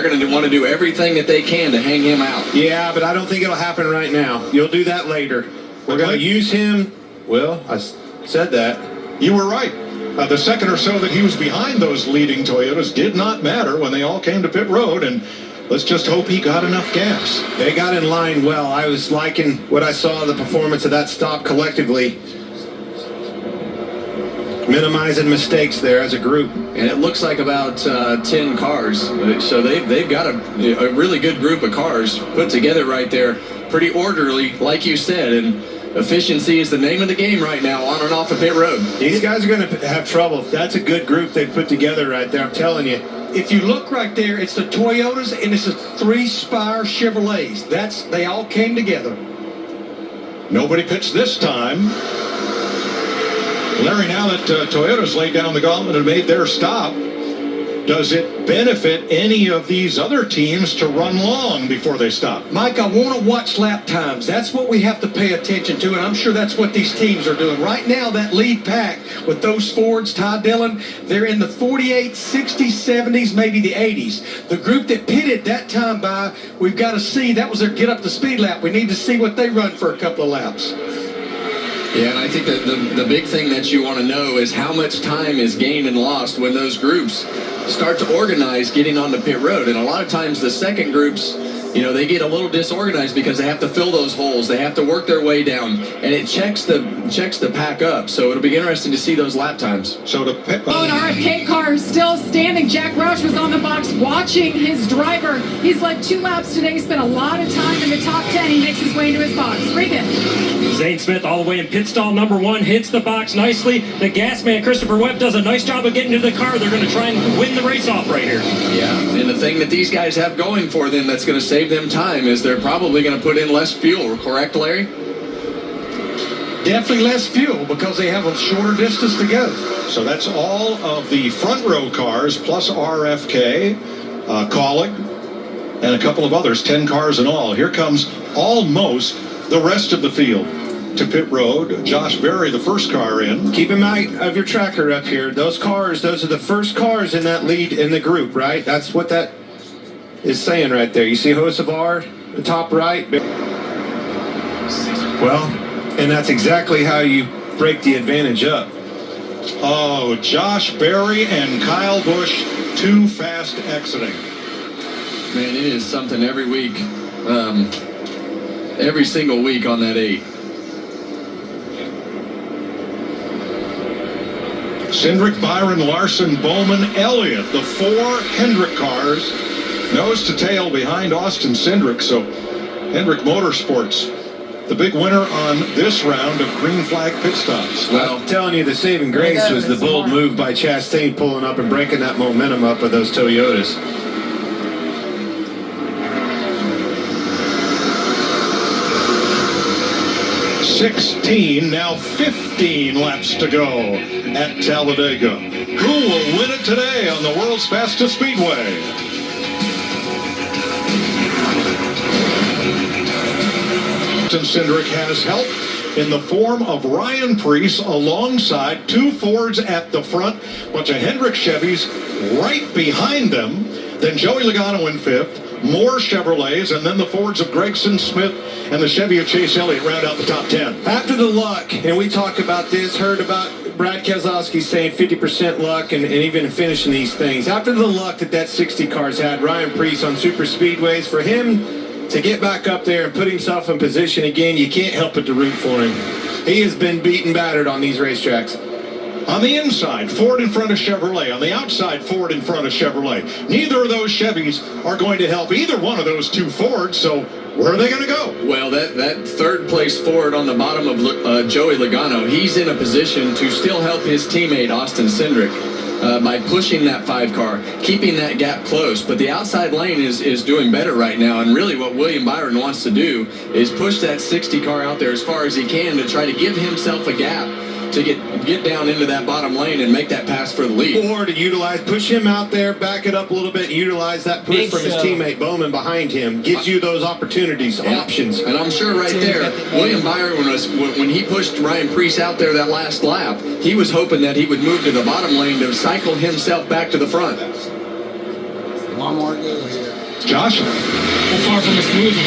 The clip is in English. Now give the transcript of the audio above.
They're going to want to do everything that they can to hang him out. Yeah, but I don't think it'll happen right now. You'll do that later. We're going to use him. Well, I said that. You were right. The second or so that he was behind those leading Toyotas did not matter when they all came to pit road, and let's just hope he got enough gas. They got in line well. I was liking what I saw, the performance of that stop collectively. Minimizing mistakes there as a group. And it looks like about 10 cars. So they've got a really good group of cars put together right there. Pretty orderly, like you said, and efficiency is the name of the game right now on and off of pit road. These guys are going to have trouble. That's a good group they've put together right there, I'm telling you. If you look right there, it's the Toyotas and it's the 3 Spire Chevrolets. They all came together. Nobody pitched this time. Larry, now that Toyota's laid down the gauntlet and made their stop, does it benefit any of these other teams to run long before they stop? Mike, I want to watch lap times. That's what we have to pay attention to, and I'm sure that's what these teams are doing. Right now, that lead pack with those Fords, Ty Dillon, they're in the 48, 60s, 70s, maybe the 80s. The group that pitted that time by, we've got to see, that was their get up to speed lap. We need to see what they run for a couple of laps. Yeah, and I think that the big thing that you want to know is how much time is gained and lost when those groups start to organize getting on the pit road. And a lot of times the second groups, you know, they get a little disorganized because they have to fill those holes. They have to work their way down, and it checks the pack up. So it'll be interesting to see those lap times. So to pit. Oh, an RFK car is still standing. Jack Roush was on the box watching his driver. He's led 2 laps today, spent a lot of time in the top 10. He makes his way into his box. Regan. Zane Smith all the way in pit stall number 1, hits the box nicely. The gas man, Christopher Webb, does a nice job of getting to the car. They're going to try and win the race off right here. Yeah, and the thing that these guys have going for them that's going to save them time is they're probably going to put in less fuel, correct, Larry? Definitely less fuel because they have a shorter distance to go. So that's all of the front row cars plus RFK, Collick, and a couple of others, 10 cars in all. Here comes almost the rest of the field to pit road. Josh Berry, the first car in. Keep in mind of your tracker up here. Those cars, those are the first cars in that lead in the group, right? That's what that is saying right there. You see Hocevar, the top right? Well, and that's exactly how you break the advantage up. Oh, Josh Berry and Kyle Busch too fast exiting. Man, it is something every week, every single week on that 8. Cindric, Byron, Larson, Bowman, Elliott, the 4 Hendrick cars, nose to tail behind Austin Cindric. So Hendrick Motorsports, the big winner on this round of green flag pit stops. Well, I'm telling you, the saving grace was the bold move by Chastain pulling up and breaking that momentum up of those Toyotas. Now 15 laps to go at Talladega. Who will win it today on the world's fastest speedway? Cindric has help in the form of Ryan Preece alongside 2 Fords at the front, bunch of Hendrick Chevys right behind them, then Joey Logano in 5th, more Chevrolets, and then the Fords of Gregson, Smith, and the Chevy of Chase Elliott round out the top 10. After the luck, and we talk about this, heard about Brad Keselowski saying 50% luck and even finishing these things. After the luck that 60 cars had, Ryan Preece on super speedways, for him to get back up there and put himself in position again, you can't help but to root for him. He has been beaten battered on these racetracks. On the inside, Ford in front of Chevrolet. On the outside, Ford in front of Chevrolet. Neither of those Chevys are going to help either one of those 2 Fords, so where are they going to go? Well, that third place Ford on the bottom of Joey Logano, he's in a position to still help his teammate Austin Cindric by pushing that 5 car, keeping that gap close. But the outside lane is doing better right now, and really what William Byron wants to do is push that 60 car out there as far as he can to try to give himself a gap to get down into that bottom lane and make that pass for the lead. Or to push him out there, back it up a little bit, and utilize that push from his teammate Bowman behind him. Gives you those opportunities, options. And I'm sure right there, William Byron, when he pushed Ryan Preece out there that last lap, he was hoping that he would move to the bottom lane to cycle himself back to the front. One more go here. Josh? Well, far from a smooth one.